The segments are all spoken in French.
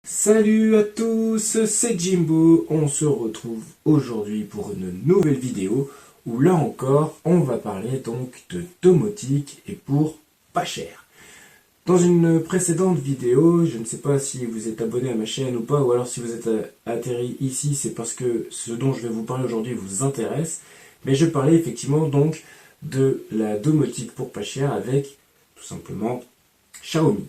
Salut à tous, c'est Jimbo, on se retrouve aujourd'hui pour une nouvelle vidéo où là encore on va parler donc de domotique et pour pas cher. Dans une précédente vidéo, je ne sais pas si vous êtes abonné à ma chaîne ou pas, ou alors si vous êtes atterri ici, c'est parce que ce dont je vais vous parler aujourd'hui vous intéresse, mais je parlais effectivement donc de la domotique pour pas cher avec tout simplement Xiaomi.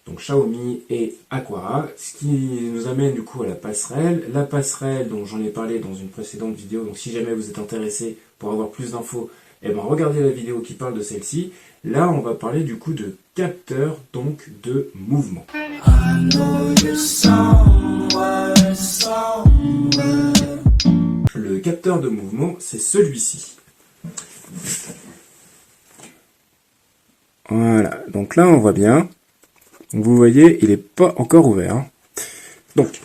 Donc Xiaomi et Aqara, ce qui nous amène du coup à la passerelle dont j'en ai parlé dans une précédente vidéo, donc si jamais vous êtes intéressé pour avoir plus d'infos, eh ben regardez la vidéo qui parle de celle-ci. Là on va parler du coup de capteur, donc de mouvement. Le capteur de mouvement, c'est celui-ci. Voilà, donc là on voit bien. Vous voyez, il n'est pas encore ouvert. Donc,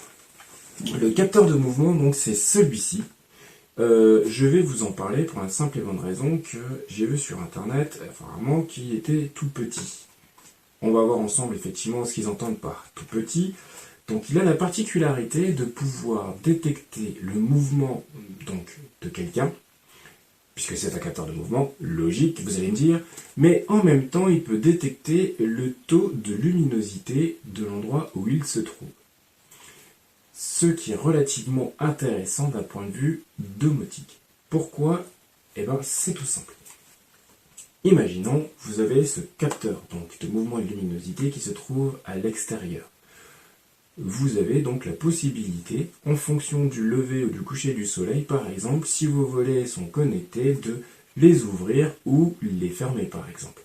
le capteur de mouvement, donc c'est celui-ci. Je vais vous en parler pour la simple et bonne raison que j'ai vu sur internet, apparemment, qu'il était tout petit. On va voir ensemble effectivement ce qu'ils entendent par tout petit. Donc, il a la particularité de pouvoir détecter le mouvement donc de quelqu'un, puisque c'est un capteur de mouvement, logique, vous allez me dire, mais en même temps, il peut détecter le taux de luminosité de l'endroit où il se trouve. Ce qui est relativement intéressant d'un point de vue domotique. Pourquoi? Eh bien, c'est tout simple. Imaginons, vous avez ce capteur donc, de mouvement et de luminosité qui se trouve à l'extérieur. Vous avez donc la possibilité, en fonction du lever ou du coucher du soleil, par exemple, si vos volets sont connectés, de les ouvrir ou les fermer, par exemple.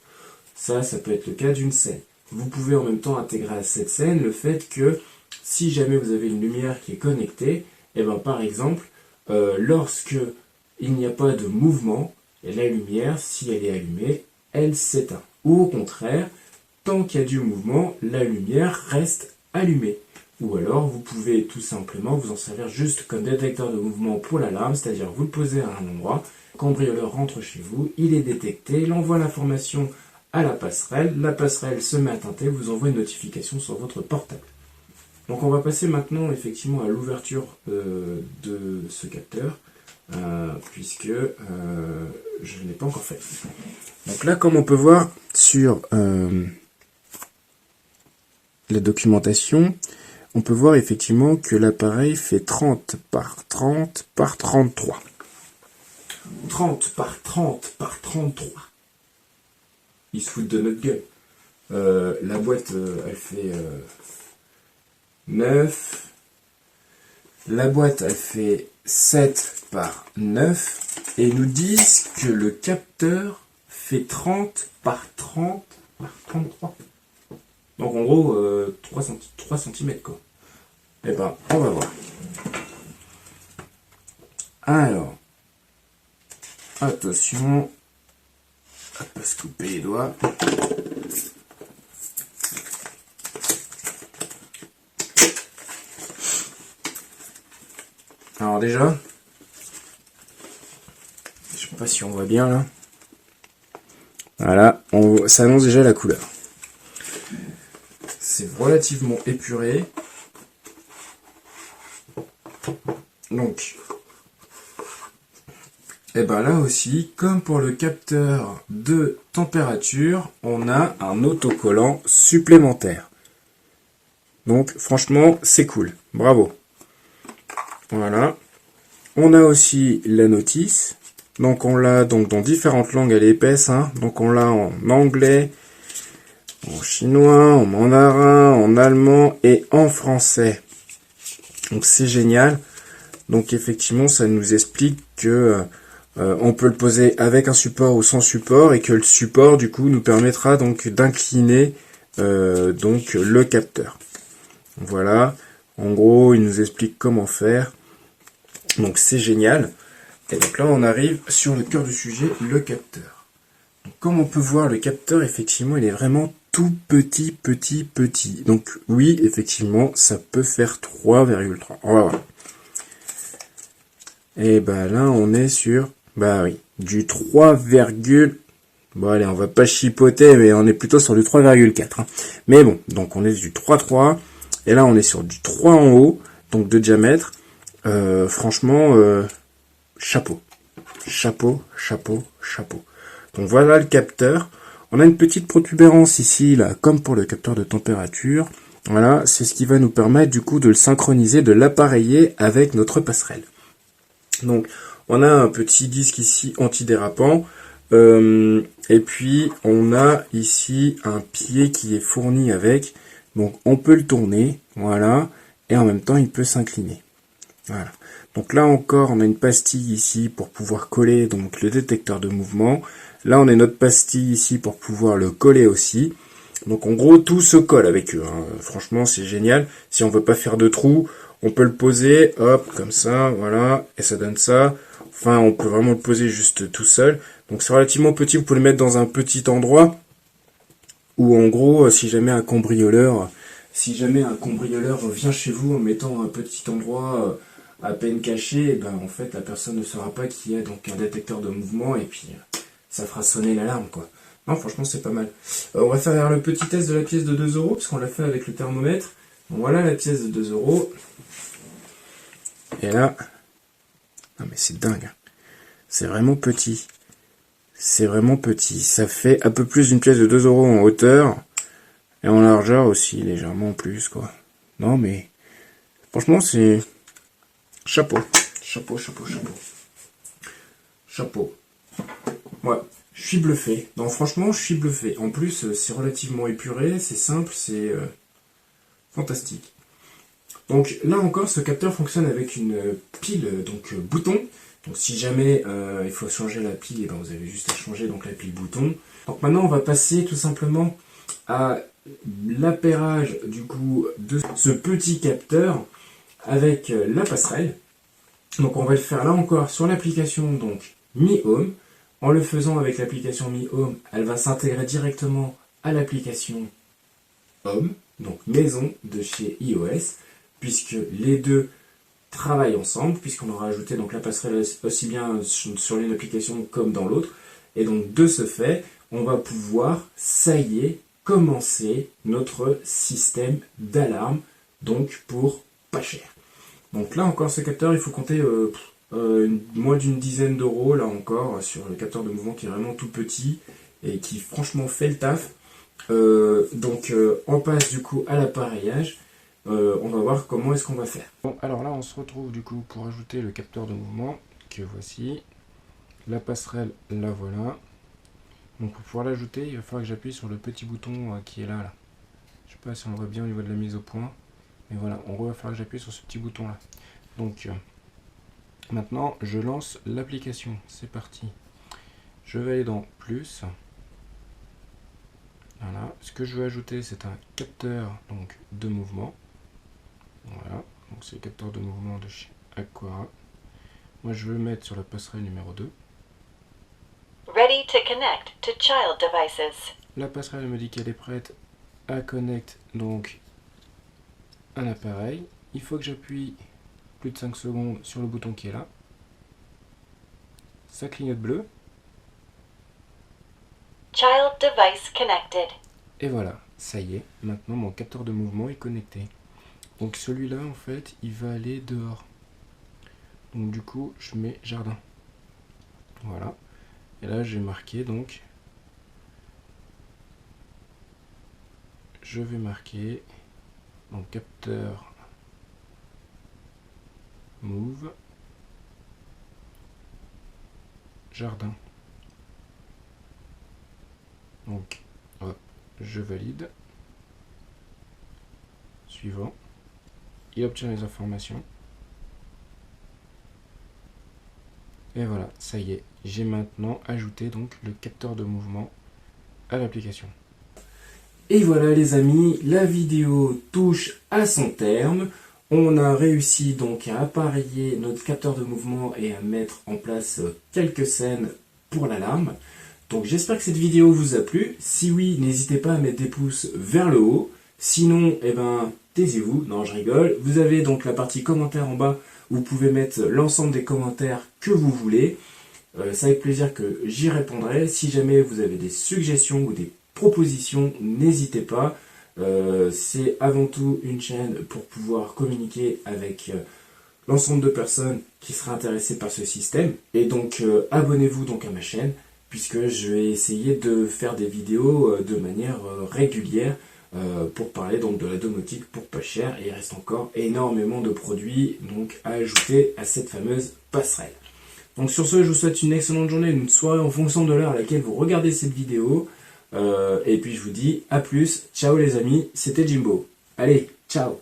Ça peut être le cas d'une scène. Vous pouvez en même temps intégrer à cette scène le fait que, si jamais vous avez une lumière qui est connectée, et ben par exemple, lorsque il n'y a pas de mouvement, la lumière, si elle est allumée, elle s'éteint. Ou au contraire, tant qu'il y a du mouvement, la lumière reste allumée. Ou alors, vous pouvez tout simplement vous en servir juste comme détecteur de mouvement pour l'alarme, c'est-à-dire vous le posez à un endroit, quand le cambrioleur rentre chez vous, il est détecté, il envoie l'information à la passerelle se met à tinter, vous envoie une notification sur votre portable. Donc on va passer maintenant effectivement à l'ouverture de ce capteur, puisque je ne l'ai pas encore fait. Donc là, comme on peut voir sur la documentation, on peut voir effectivement que l'appareil fait 30 par 30 par 33. 30 par 30 par 33. Ils se foutent de notre gueule. La boîte, elle fait 9. La boîte, elle fait 7 par 9. Et ils nous disent que le capteur fait 30 par 30 par 33. Donc en gros, 3 cm quoi. Eh ben, on va voir. Alors, attention, à pas se couper les doigts. Alors déjà, je sais pas si on voit bien là. Voilà, ça annonce déjà la couleur. C'est relativement épuré. Donc, et ben là aussi, comme pour le capteur de température, on a un autocollant supplémentaire. Donc franchement, c'est cool. Bravo. Voilà. On a aussi la notice. Donc on l'a donc dans différentes langues, elle est épaisse. Donc on l'a en anglais, en chinois, en mandarin, en allemand et en français. Donc c'est génial. Donc effectivement, ça nous explique que on peut le poser avec un support ou sans support et que le support du coup nous permettra donc d'incliner donc le capteur. Voilà. En gros, il nous explique comment faire. Donc c'est génial. Et donc là, on arrive sur le cœur du sujet, le capteur. Donc, comme on peut voir, le capteur, effectivement, il est vraiment tout petit. Donc oui, effectivement, ça peut faire 3,3. On va voir. Et ben là, on est sur, du 3, bon allez, on va pas chipoter, mais on est plutôt sur du 3,4. Mais bon, donc on est du 3,3. Et là, on est sur du 3 en haut, donc de diamètre. Franchement, chapeau. Chapeau, chapeau, chapeau. Donc voilà le capteur. On a une petite protubérance ici, là, comme pour le capteur de température. Voilà, c'est ce qui va nous permettre du coup de le synchroniser, de l'appareiller avec notre passerelle. Donc, on a un petit disque ici antidérapant. Et puis, on a ici un pied qui est fourni avec. Donc, on peut le tourner, voilà. Et en même temps, il peut s'incliner. Voilà. Donc là encore, on a une pastille ici pour pouvoir coller donc le détecteur de mouvement. Là, on a notre pastille ici pour pouvoir le coller aussi. Donc en gros, tout se colle avec eux, hein. Franchement, c'est génial. Si on veut pas faire de trous, on peut le poser, hop, comme ça, voilà, et ça donne ça. Enfin, on peut vraiment le poser juste tout seul. Donc c'est relativement petit, vous pouvez le mettre dans un petit endroit. Ou en gros, si jamais un cambrioleur vient chez vous en mettant un petit endroit à peine caché, et ben en fait la personne ne saura pas qu'il y a donc un détecteur de mouvement et puis ça fera sonner l'alarme quoi. Non, franchement c'est pas mal. On va faire le petit test de la pièce de 2 euros parce qu'on l'a fait avec le thermomètre. Bon, voilà la pièce de 2 euros. Et là, non mais c'est dingue. C'est vraiment petit. C'est vraiment petit. Ça fait un peu plus d'une pièce de 2 euros en hauteur. Et en largeur aussi, légèrement plus, quoi. Non, mais... franchement, c'est... chapeau. Chapeau, chapeau, chapeau. Chapeau. Ouais, je suis bluffé. Non, franchement, je suis bluffé. En plus, c'est relativement épuré, c'est simple, c'est... fantastique. Donc, là encore, ce capteur fonctionne avec une pile, donc bouton. Donc, si jamais il faut changer la pile, et ben, vous avez juste à changer donc la pile bouton. Donc, maintenant, on va passer tout simplement à l'appairage du coup de ce petit capteur avec la passerelle. Donc on va le faire là encore sur l'application donc Mi Home. En le faisant avec l'application Mi Home, elle va s'intégrer directement à l'application Home, donc maison de chez iOS, puisque les deux travaillent ensemble, puisqu'on aura ajouté donc la passerelle aussi bien sur l'une application comme dans l'autre. Et donc de ce fait, on va pouvoir, ça y est, commencer notre système d'alarme, donc pour pas cher. Donc là encore ce capteur, il faut compter moins d'une dizaine d'euros là encore sur le capteur de mouvement qui est vraiment tout petit et qui franchement fait le taf. On passe du coup à l'appareillage. On va voir comment est-ce qu'on va faire. Bon, alors là on se retrouve du coup pour ajouter le capteur de mouvement que voici. La passerelle, la voilà. Donc pour pouvoir l'ajouter, il va falloir que j'appuie sur le petit bouton qui est là. Je sais pas si on le voit bien au niveau de la mise au point. Mais voilà, en gros il va falloir que j'appuie sur ce petit bouton là. Donc maintenant je lance l'application. C'est parti. Je vais aller dans plus. Voilà. Ce que je veux ajouter c'est un capteur donc, de mouvement. Voilà. Donc c'est le capteur de mouvement de chez Aqara. Moi je veux le mettre sur la passerelle numéro 2. Ready to connect to child devices. La passerelle me dit qu'elle est prête à connecter donc un appareil. Il faut que j'appuie plus de 5 secondes sur le bouton qui est là. Ça clignote bleu. Child device connected. Et voilà, ça y est, maintenant mon capteur de mouvement est connecté. Donc celui-là en fait, il va aller dehors. Donc du coup, je mets jardin. Voilà. Et là, j'ai marqué donc, je vais marquer mon capteur move jardin. Donc, hop, je valide. Suivant. Il obtient les informations. Et voilà, ça y est, j'ai maintenant ajouté donc le capteur de mouvement à l'application. Et voilà les amis, la vidéo touche à son terme. On a réussi donc à appareiller notre capteur de mouvement et à mettre en place quelques scènes pour l'alarme. Donc j'espère que cette vidéo vous a plu. Si oui, n'hésitez pas à mettre des pouces vers le haut. Sinon, eh ben, taisez-vous. Non, je rigole. Vous avez donc la partie commentaires en bas où vous pouvez mettre l'ensemble des commentaires que vous voulez. C'est avec plaisir que j'y répondrai. Si jamais vous avez des suggestions ou des propositions, n'hésitez pas. C'est avant tout une chaîne pour pouvoir communiquer avec l'ensemble de personnes qui seraient intéressées par ce système. Et donc abonnez-vous donc à ma chaîne, puisque je vais essayer de faire des vidéos de manière régulière pour parler donc de la domotique pour pas cher. Et il reste encore énormément de produits donc à ajouter à cette fameuse passerelle. Donc sur ce, je vous souhaite une excellente journée, une soirée en fonction de l'heure à laquelle vous regardez cette vidéo. Et puis je vous dis à plus, ciao les amis, c'était Jimbo. Allez, ciao.